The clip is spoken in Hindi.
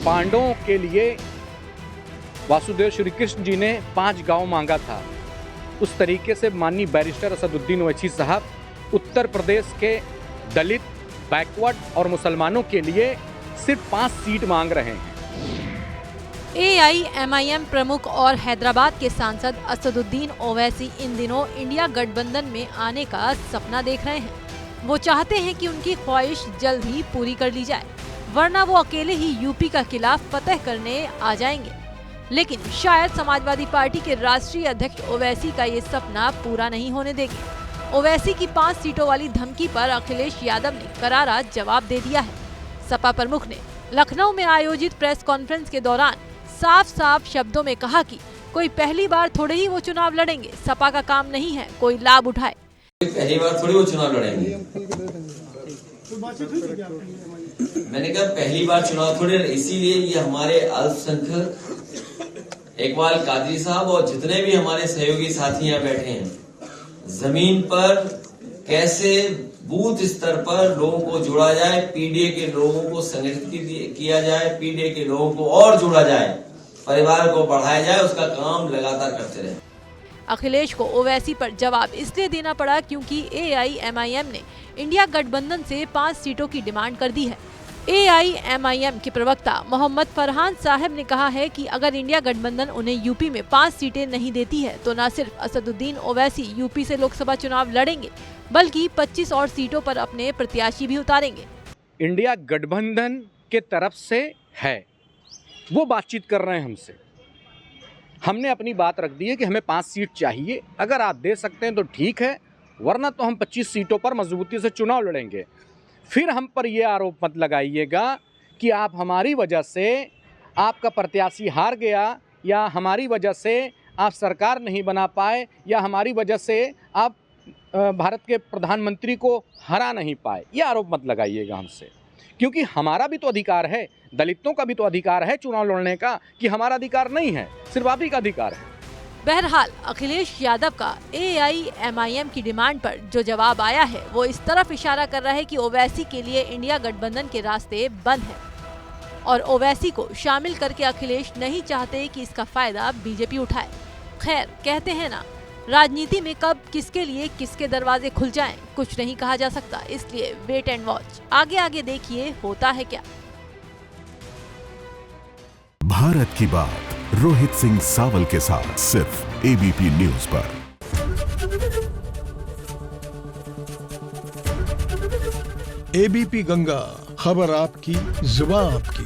पांडवों के लिए वासुदेव श्री कृष्ण जी ने 5 गांव मांगा था, उस तरीके से माननीय बैरिस्टर असदुद्दीन ओवैसी साहब उत्तर प्रदेश के दलित, बैकवर्ड और मुसलमानों के लिए सिर्फ 5 सीट मांग रहे हैं। AIMIM प्रमुख और हैदराबाद के सांसद असदुद्दीन ओवैसी इन दिनों इंडिया गठबंधन में आने का सपना देख रहे हैं। वो चाहते हैं कि उनकी ख्वाहिश जल्द ही पूरी कर ली जाए, वरना वो अकेले ही यूपी का किला फतेह करने आ जाएंगे। लेकिन शायद समाजवादी पार्टी के राष्ट्रीय अध्यक्ष ओवैसी का ये सपना पूरा नहीं होने देंगे। ओवैसी की 5 सीटों वाली धमकी पर अखिलेश यादव ने करारा जवाब दे दिया है। सपा प्रमुख ने लखनऊ में आयोजित प्रेस कॉन्फ्रेंस के दौरान साफ साफ शब्दों में कहा कि कोई पहली बार थोड़े ही वो चुनाव लड़ेंगे, सपा का काम नहीं है कोई लाभ उठाए। पहली बार थोड़ी वो चुनाव लड़ेंगे, मैंने कहा पहली बार चुनाव थोड़ी, इसीलिए ये हमारे अल्पसंख्यक इकबाल कादरी साहब और जितने भी हमारे सहयोगी साथी यहाँ बैठे हैं, जमीन पर कैसे बूथ स्तर पर लोगों को जोड़ा जाए, पीडीए के लोगों को संगठित किया जाए, पीडीए के लोगों को और जोड़ा जाए, परिवार को बढ़ाया जाए, उसका काम लगातार करते रहे। अखिलेश को ओवैसी पर जवाब इसलिए देना पड़ा क्योंकि AIMIM ने इंडिया गठबंधन से 5 सीटों की डिमांड कर दी है। AIMIM के प्रवक्ता मोहम्मद फरहान साहब ने कहा है कि अगर इंडिया गठबंधन उन्हें यूपी में 5 सीटें नहीं देती है तो न सिर्फ असदुद्दीन ओवैसी यूपी से लोकसभा चुनाव लड़ेंगे, बल्कि 25 और सीटों पर अपने प्रत्याशी भी उतारेंगे। इंडिया गठबंधन के तरफ से है, वो बातचीत कर रहे हैं हमसे। हमने अपनी बात रख दी है कि हमें 5 सीट चाहिए, अगर आप दे सकते हैं तो ठीक है, वरना तो हम 25 सीटों पर मजबूती से चुनाव लड़ेंगे। फिर हम पर यह आरोप मत लगाइएगा कि आप हमारी वजह से आपका प्रत्याशी हार गया, या हमारी वजह से आप सरकार नहीं बना पाए, या हमारी वजह से आप भारत के प्रधानमंत्री को हरा नहीं पाए। यह आरोप मत लगाइएगा हमसे, क्योंकि हमारा भी तो अधिकार है, दलितों का भी तो अधिकार है चुनाव लड़ने का, कि हमारा अधिकार नहीं है, सिर्फ आप ही का अधिकार है। बहरहाल अखिलेश यादव का AIMIM की डिमांड पर जो जवाब आया है वो इस तरफ इशारा कर रहा है कि ओवैसी के लिए इंडिया गठबंधन के रास्ते बंद हैं और ओवैसी को शामिल करके अखिलेश नहीं चाहते कि इसका फायदा बीजेपी उठाए। खैर, कहते हैं ना, राजनीति में कब किसके लिए किसके दरवाजे खुल जाएं कुछ नहीं कहा जा सकता, इसलिए वेट एंड वॉच। आगे आगे देखिए होता है क्या। भारत की बात रोहित सिंह सावल के साथ सिर्फ ABP न्यूज पर। ABP गंगा, खबर आपकी, जुबान आपकी।